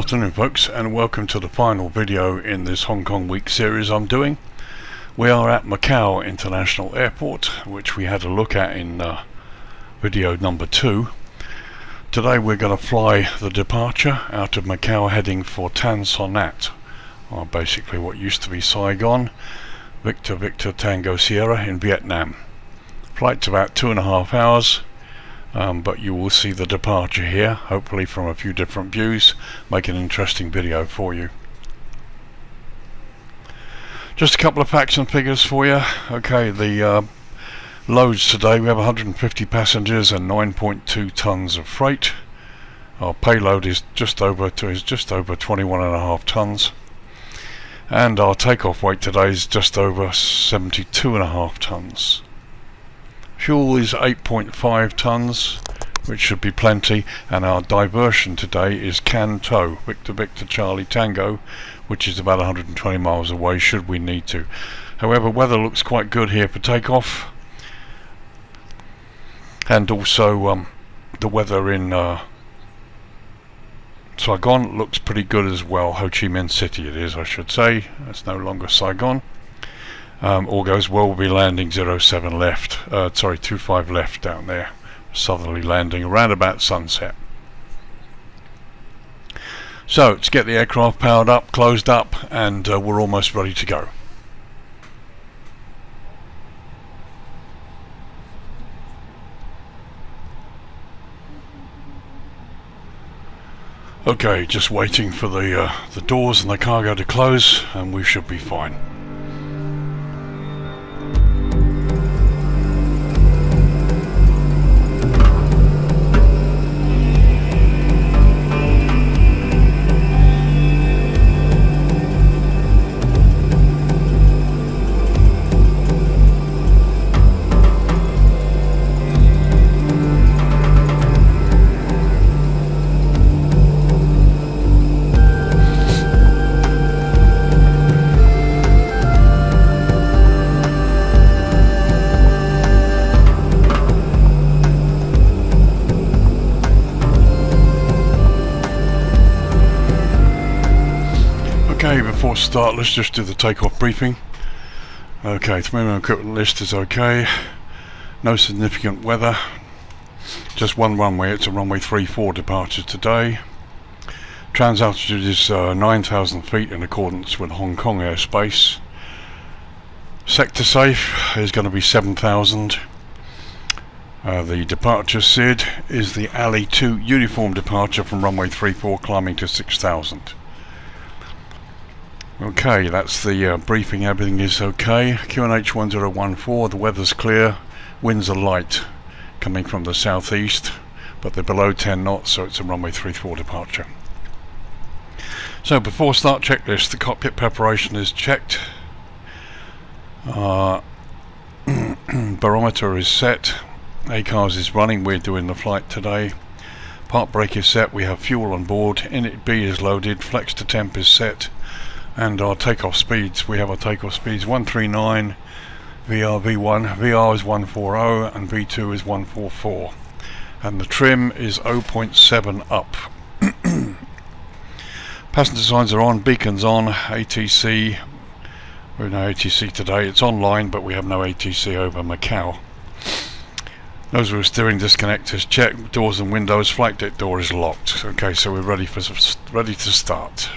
afternoon folks, and welcome to the final video in this Hong Kong week series I'm doing. We are at Macau International Airport, which we had a look at in video number 2. Today we're going to fly the departure out of Macau heading for Tan Son Nhat, or basically what used to be Saigon, Victor Victor Tango Sierra in Vietnam. Flight's about 2.5 hours. But you will see the departure here, hopefully from a few different views, make an interesting video for you. Just a couple of facts and figures for you. Okay, the loads today, we have 150 passengers and 9.2 tons of freight. Our payload is just over 21.5 tons, and our takeoff weight today is just over 72.5 tons. Fuel is 8.5 tons, which should be plenty, and our diversion today is Canto, Victor Victor Charlie Tango, which is about 120 miles away should we need to. However, weather looks quite good here for takeoff, and also the weather in Saigon looks pretty good as well. Ho Chi Minh City it is, I should say. It's no longer Saigon. All goes well, we'll be landing 07 left, 25 left down there, southerly landing around about sunset. So let's get the aircraft powered up, closed up, and we're almost ready to go. Okay, just waiting for the doors and the cargo to close, and we should be fine. Okay, before start, let's just do the takeoff briefing. Okay, the minimum equipment list is okay. No significant weather. Just one runway, it's a runway 34 departure today. Trans altitude is 9,000 feet in accordance with Hong Kong airspace. Sector safe is going to be 7,000. The departure SID is the Ali 2 uniform departure from runway 34 climbing to 6,000. Okay, that's the briefing, everything is okay. QNH 1014, the weather's clear, winds are light, coming from the southeast, but they're below 10 knots, so it's a runway 34 departure. So before start checklist, the cockpit preparation is checked. Barometer is set, ACARS is running, we're doing the flight today. Park brake is set, we have fuel on board, init B is loaded, flex to temp is set. And our takeoff speeds, we have our takeoff speeds 139, VR V1, VR is 140 and V2 is 144. And the trim is 0.7 up. Passenger signs are on, beacons on, ATC, we have no ATC today, it's online but we have no ATC over Macau. Nose wheel steering disconnect is checked, doors and windows, flight deck door is locked. Okay, so we're ready to start.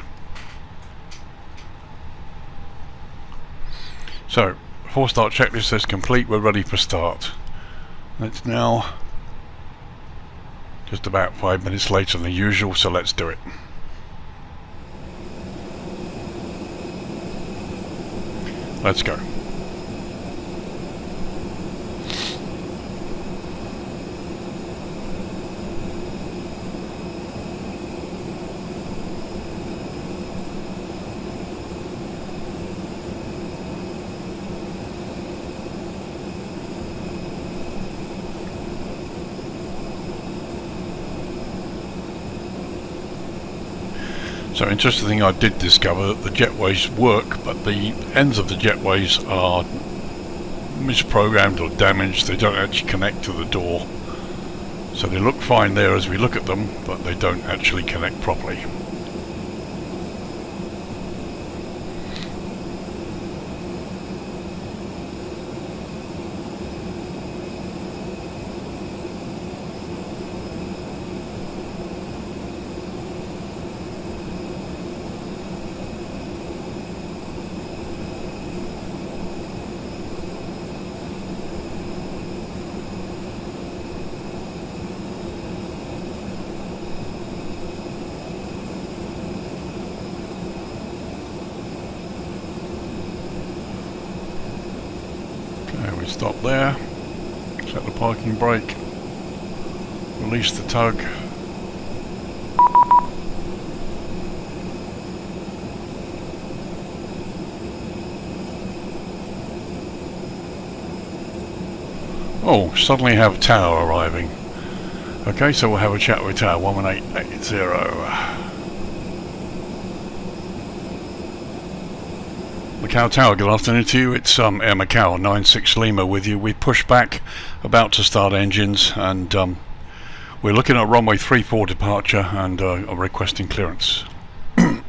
So, before start checklist is complete, we're ready for start. It's now just about 5 minutes later than usual, so let's do it. Let's go. So interesting thing, I did discover that the jetways work, but the ends of the jetways are misprogrammed or damaged. They don't actually connect to the door. So they look fine there as we look at them, but they don't actually connect properly. Stop there. Set the parking brake. Release the tug. Oh, suddenly have tower arriving. Okay, so we'll have a chat with tower 11880. Macau Tower, good afternoon to you. It's Air Macau 96 Lima with you. We push back, about to start engines, and we're looking at runway 34 departure and are requesting clearance. Air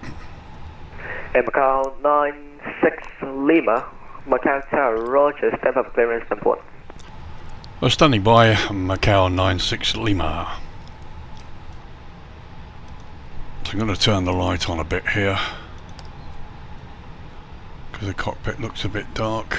Macau 96 Lima, Macau Tower, Roger, step up clearance and port. Standing by, Macau 96 Lima. So I'm going to turn the light on a bit here, because the cockpit looks a bit dark.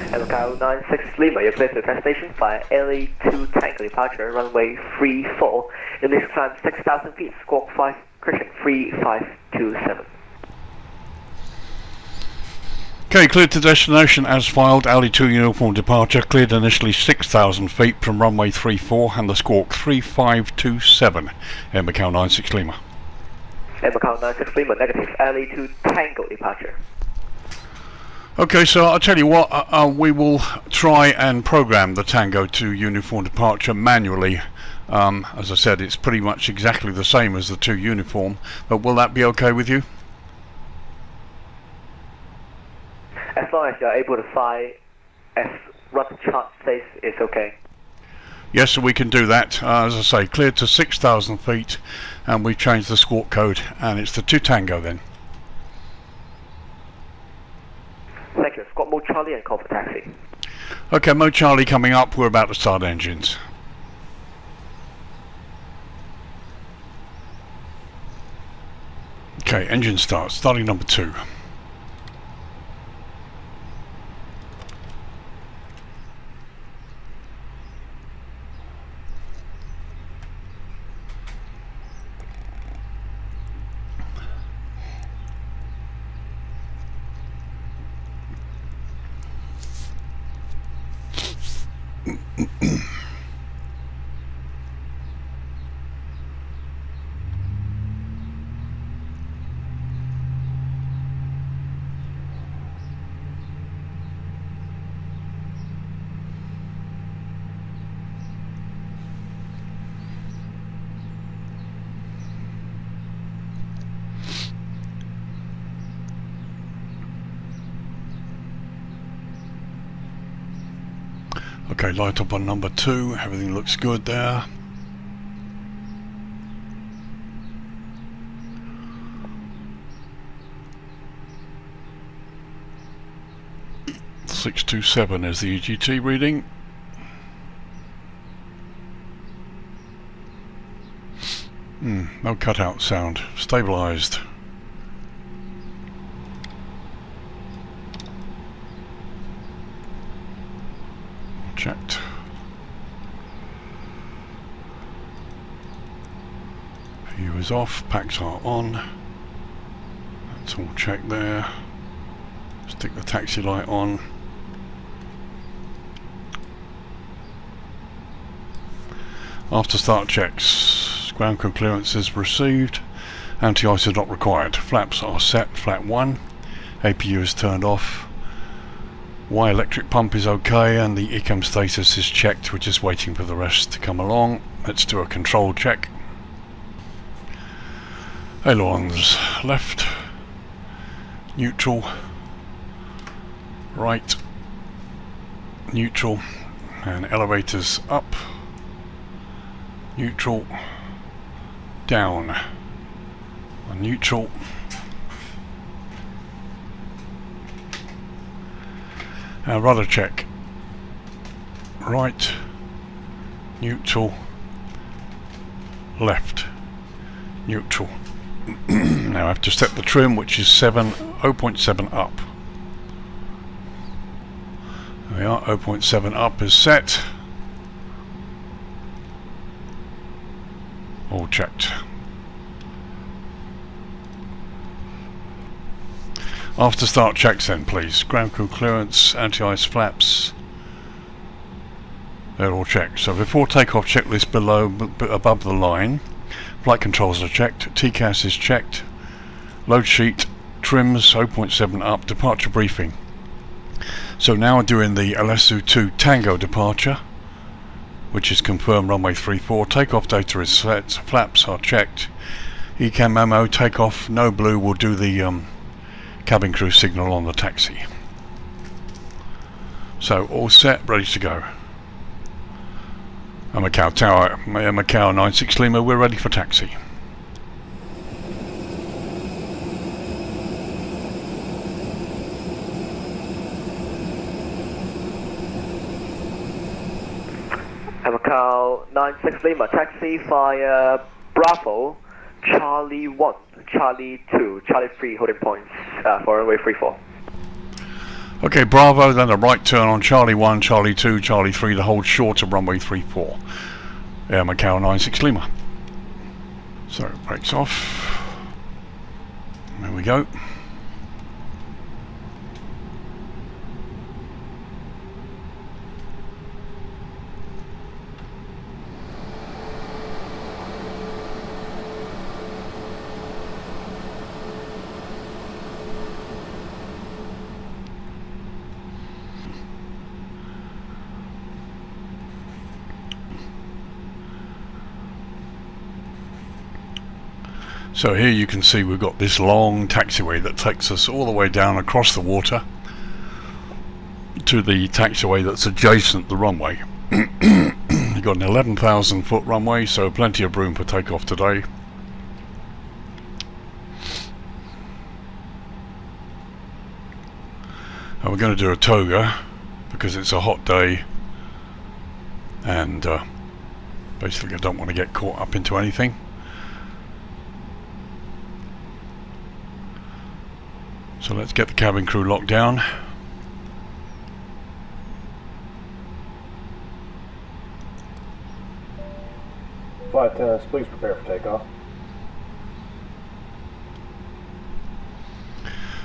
Macau 96 Lima, you're clear to the test station via LA2 Tango departure, runway 34, initial climb 6,000 feet, squawk 5, correction 3527. Okay, cleared to destination as filed, LA2 uniform departure, cleared initially 6,000 feet from runway 34 and the squawk 3527, Air Macau 96 Lima. Air Macau 96 Lima, negative, LA2 Tango departure. Okay, so I'll tell you what, we will try and program the Tango to uniform departure manually. As I said, it's pretty much exactly the same as the 2 uniform, but will that be okay with you? As long as you're able to fly as what the chart says, it's okay. Yes, so we can do that. As I say, cleared to 6,000 feet, and we've changed the squawk code, and it's the 2 Tango then. Thank you. Squawk mode Charlie and call for taxi. Okay, mode Charlie coming up. We're about to start engines. Okay, engine start. Starting number 2. Okay, light up on number 2. Everything looks good there. .627 is the EGT reading. No cutout sound. Stabilized. Checked. View is off, packs are on. That's all checked there. Stick the taxi light on. After start checks, ground crew clearance is received. Anti-ice is not required. Flaps are set, flap 1. APU is turned off. Y electric pump is okay, and the ECAM status is checked. We're just waiting for the rest to come along. Let's do a control check. Ailerons left, neutral, right, neutral, and elevators up, neutral, down, neutral, rudder check, right, neutral, left, neutral. Now I have to set the trim, which is 0.7 up. There we are, 0.7 up is set. All checked. After start checks then please. Ground crew clearance, anti-ice flaps, they're all checked. So before takeoff checklist above the line, flight controls are checked, TCAS is checked, load sheet, trims 0.7 up, departure briefing. So now we're doing the Alesu 2 Tango departure, which is confirmed runway 34, takeoff data is set, flaps are checked, ECAM memo, takeoff, no blue, will do the cabin crew signal on the taxi. So all set, ready to go. Macau Tower, Macau 96 Lima, we're ready for taxi. Macau 96 Lima, taxi via Bravo, Charlie 1, Charlie 2, Charlie 3 holding points for runway 34. Okay, Bravo, then a right turn on Charlie 1, Charlie 2, Charlie 3 to hold short of runway 34. Macau 96 Lima. So, brakes off. There we go. So here you can see we've got this long taxiway that takes us all the way down across the water to the taxiway that's adjacent the runway. You've got an 11,000 foot runway, so plenty of room for takeoff today. And we're going to do a toga because it's a hot day and basically I don't want to get caught up into anything. So let's get the cabin crew locked down. Flight attendants, please prepare for takeoff.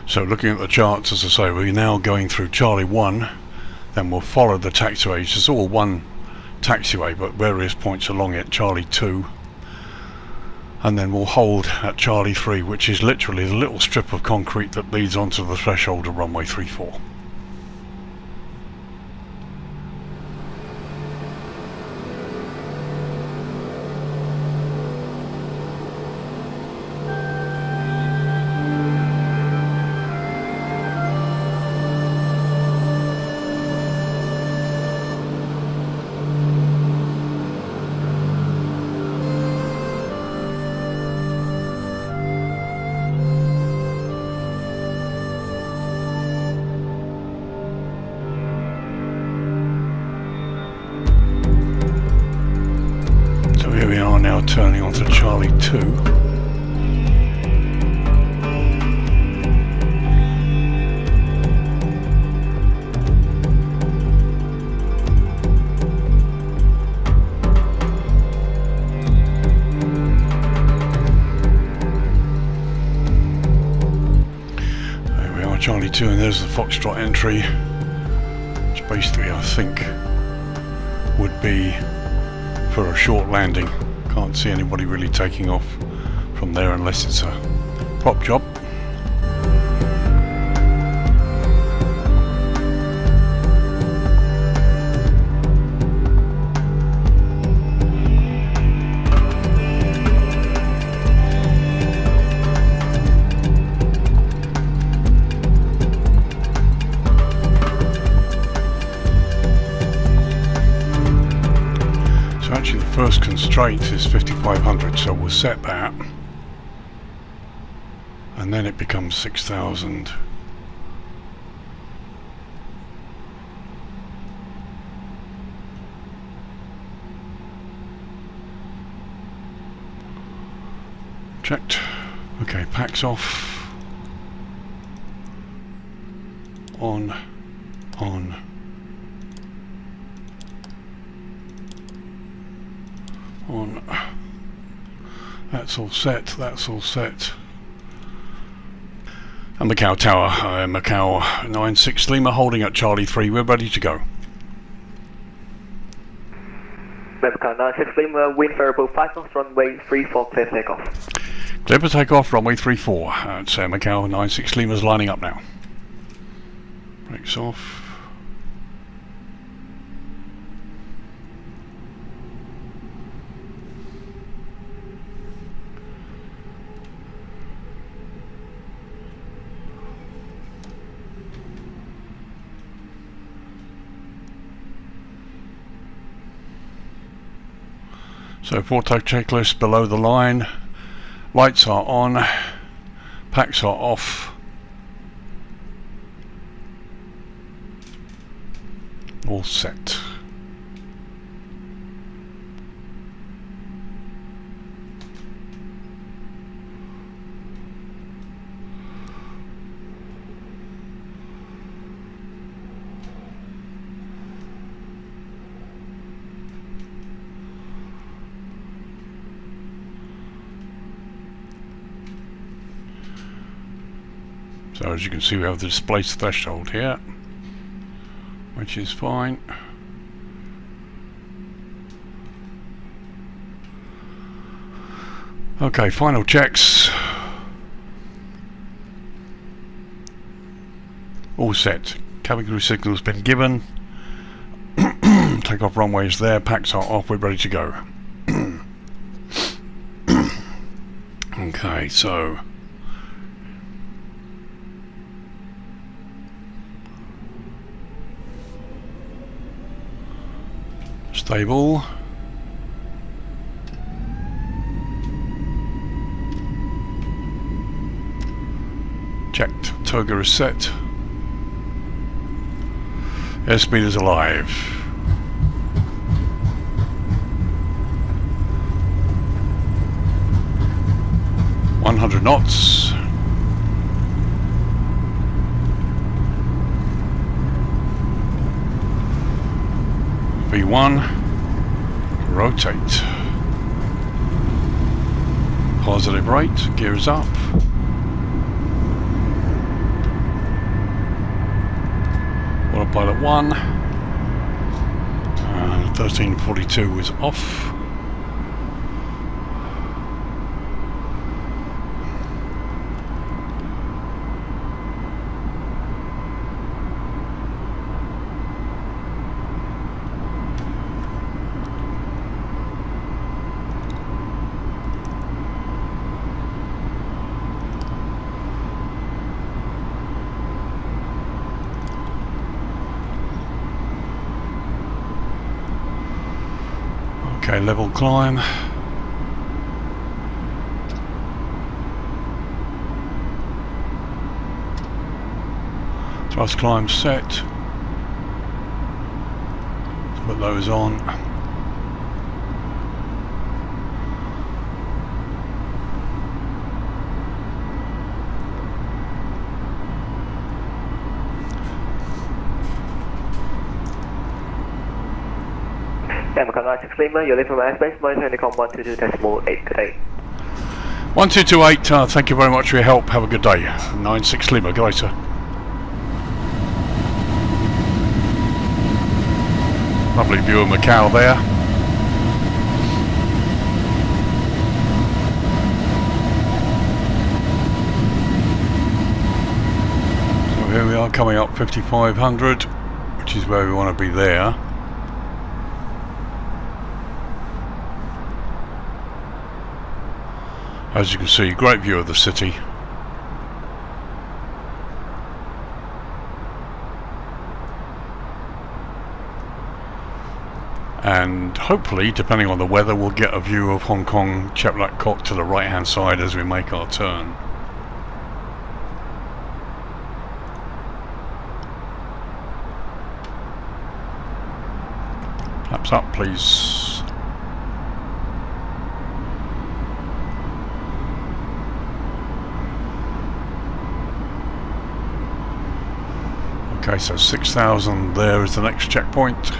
So looking at the charts, as I say, we're now going through Charlie 1, then we'll follow the taxiways. It's all one taxiway, but various points along it, Charlie 2. And then we'll hold at Charlie 3, which is literally the little strip of concrete that leads onto the threshold of runway 34. Now turning onto Charlie 2. There we are, Charlie 2, and there's the Foxtrot entry, which basically I think would be for a short landing. Can't see anybody really taking off from there unless it's a prop job. Actually, the first constraint is 5,500, so we'll set that, and then it becomes 6,000. checked. Okay, packs off. On. On. That's all set, that's all set. And Macau Tower, Macau 96 Lima holding at Charlie 3, we're ready to go. Macau 96 Lima, wind variable 5 knots, runway 34, clear for takeoff. Clear for takeoff, runway 34. That's Macau 96 Lima's lining up now. Brakes off. So photo checklist below the line, lights are on, packs are off, all set. So as you can see, we have the displaced threshold here, which is fine. Okay, final checks. All set. Cabin crew signal's been given. Takeoff runways there, packs are off, we're ready to go. Okay, so stable. Checked. Toga is set. Airspeed is alive. .100 knots. V1, rotate. Positive rate, gears up. Autopilot 1. 1342 is off. Okay, level climb. Thrust climb set. Let's put those on. Macau 96 Lima, you're leaving from airspace, monitoring the com 122.8, good day. 1228, thank you very much for your help, have a good day. 96 Lima, good day sir. Lovely view of Macau there. So here we are coming up 5500, which is where we want to be there. As you can see, great view of the city. And hopefully, depending on the weather, we'll get a view of Hong Kong Chek Lap Kok to the right hand side as we make our turn. Flaps up please. Okay, so 6,000 there is the next checkpoint.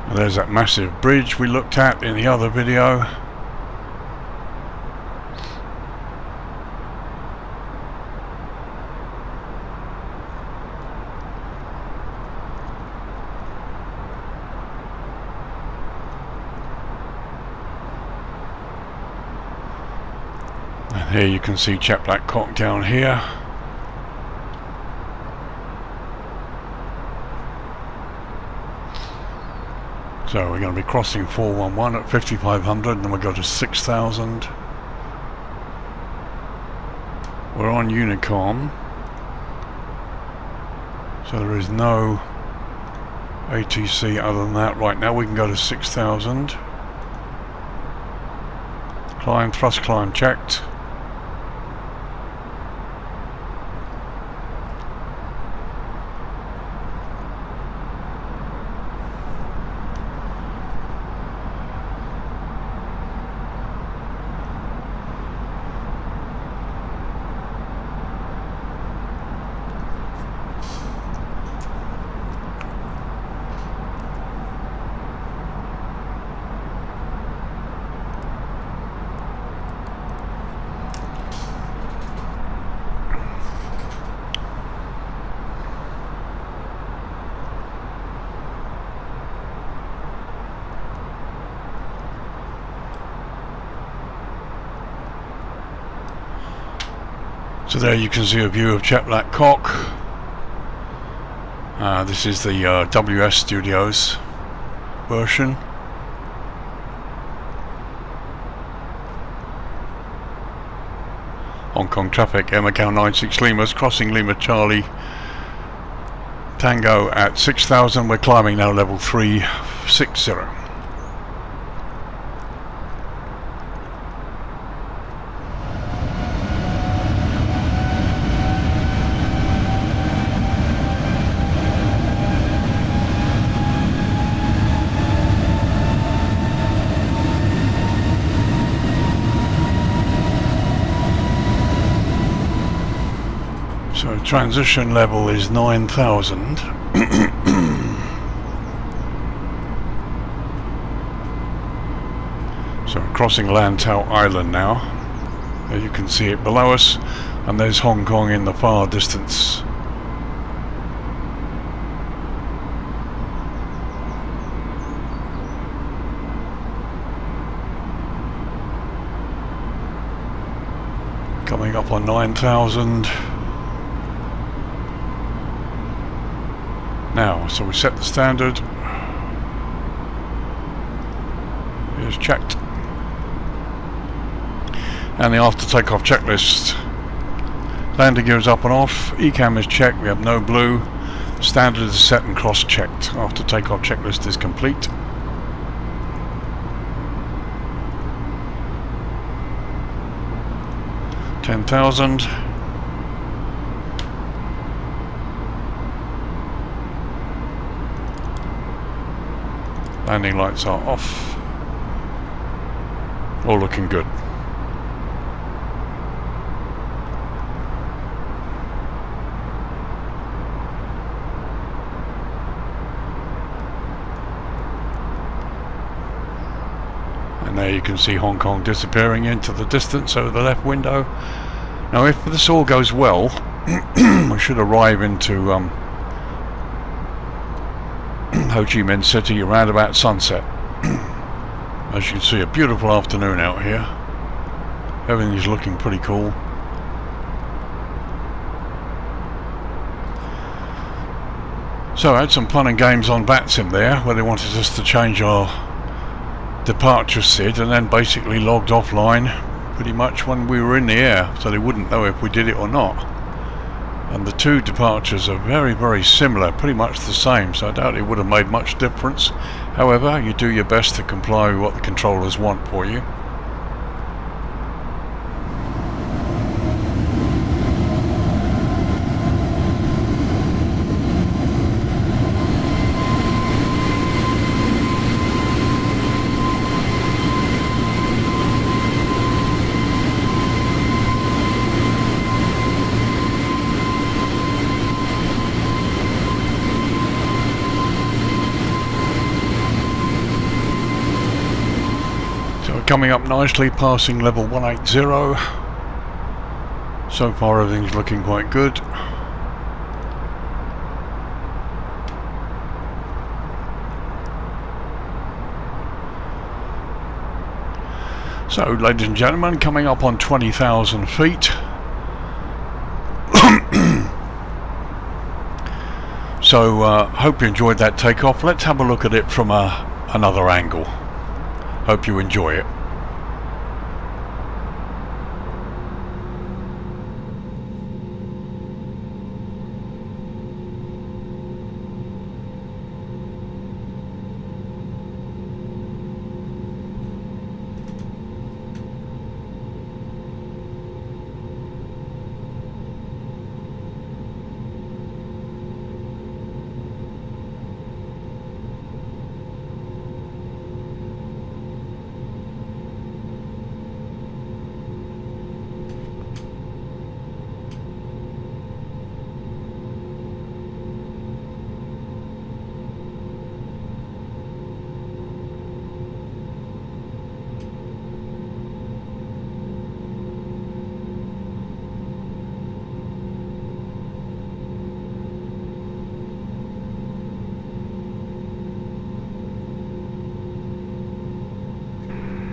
And there's that massive bridge we looked at in the other video. And here you can see Chap Black Cock down here. So we're going to be crossing 411 at 5,500, and then we'll go to 6,000. We're on Unicom, so there is no ATC other than that right now. We can go to 6,000. Climb, thrust climb checked. So there you can see a view of Chap Black Cock. This is the WS Studios version. Hong Kong traffic, Air Macau 96 Lima's crossing Lima Charlie Tango at 6,000. We're climbing now level 360. So transition level is 9,000. So we're crossing Lantau Island now. There you can see it below us, and there's Hong Kong in the far distance. Coming up on 9,000. Now, so we set the standard. Here's checked. And the after takeoff checklist. Landing gear is up and off. ECAM is checked. We have no blue. Standard is set and cross checked. After takeoff checklist is complete. $10,000. Landing lights are off. All looking good. And there you can see Hong Kong disappearing into the distance over the left window. Now if this all goes well, we should arrive into Ho Chi Minh City around about sunset. As you can see, a beautiful afternoon out here. Everything is looking pretty cool. So I had some fun and games on VATSIM there, where they wanted us to change our departure SID, and then basically logged offline pretty much when we were in the air, so they wouldn't know if we did it or not. And the two departures are very, very similar, pretty much the same, so I doubt it would have made much difference. However, you do your best to comply with what the controllers want for you. coming up nicely, passing level 180. So far everything's looking quite good. So, ladies and gentlemen, coming up on 20,000 feet. So, hope you enjoyed that takeoff. Let's have a look at it from another angle. Hope you enjoy it.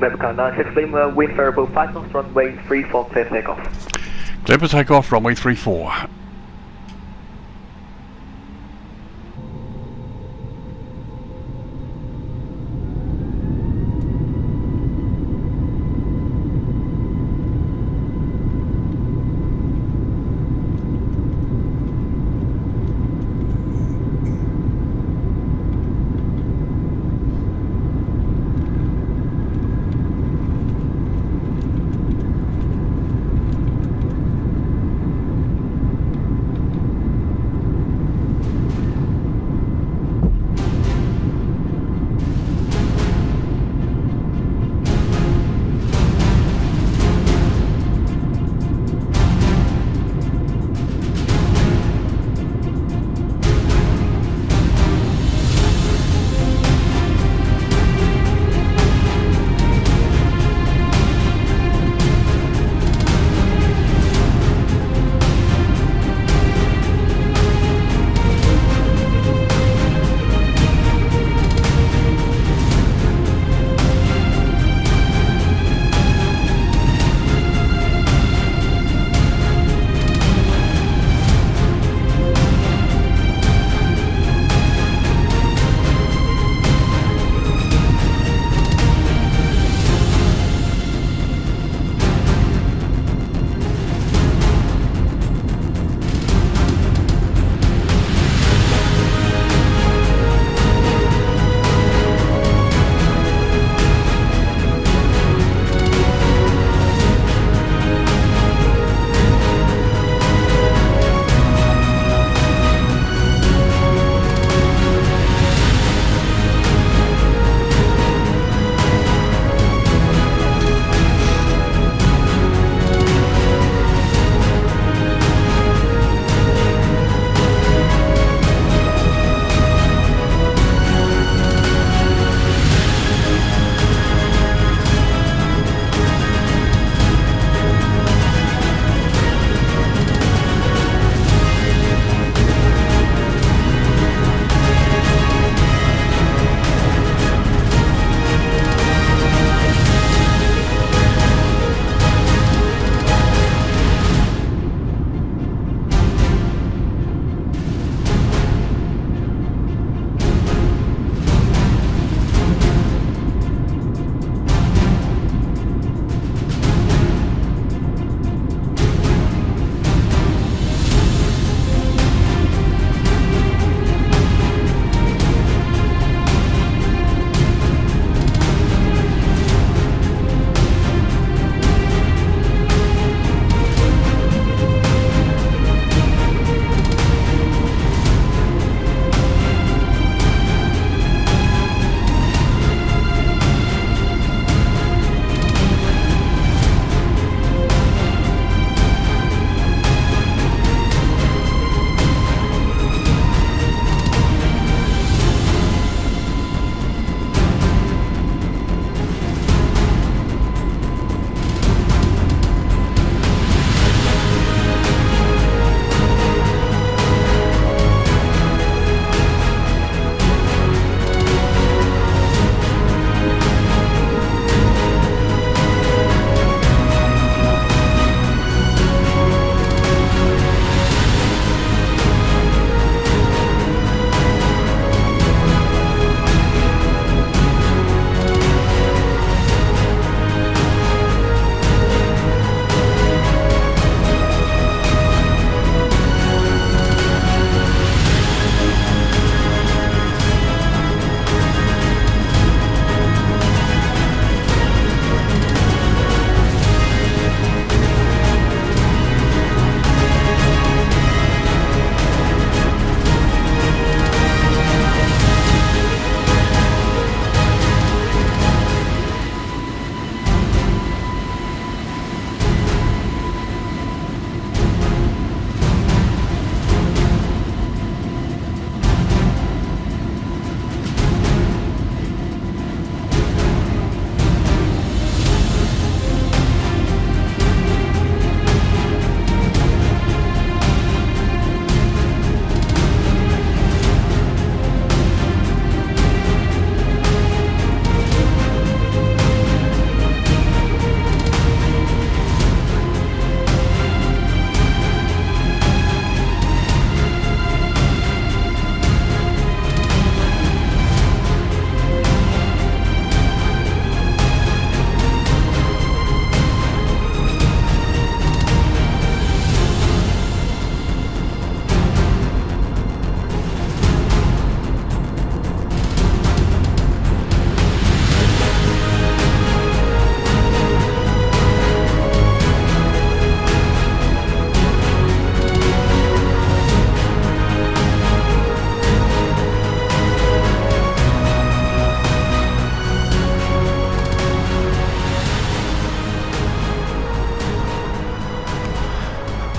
Macau 96 Lima, wind variable 5 knots, runway 34, clear takeoff. Clear for takeoff, runway 34.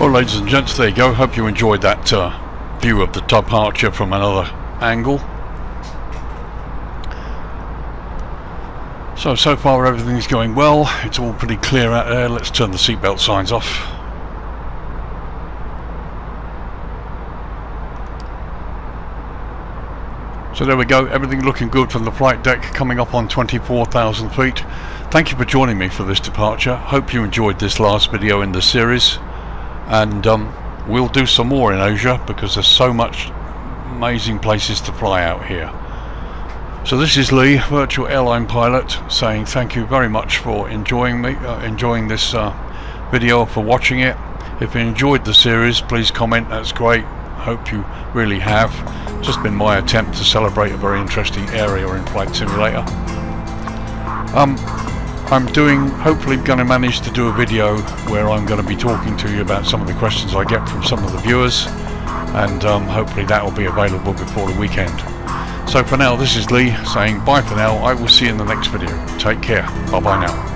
Well, ladies and gents, there you go. Hope you enjoyed that view of the departure from another angle. So far everything's going well. It's all pretty clear out there. Let's turn the seatbelt signs off. So there we go, everything looking good from the flight deck, coming up on 24,000 feet. Thank you for joining me for this departure. Hope you enjoyed this last video in the series. And we'll do some more in Asia because there's so much amazing places to fly out here. So this is Lee, Virtual Airline Pilot, saying thank you very much for enjoying this video, for watching it. If you enjoyed the series, please comment, that's great. Hope you really have. Just been my attempt to celebrate a very interesting area in Flight Simulator. I'm hopefully going to manage to do a video where I'm going to be talking to you about some of the questions I get from some of the viewers, and hopefully that will be available before the weekend. So for now, this is Lee saying bye for now. I will see you in the next video. Take care. Bye bye now.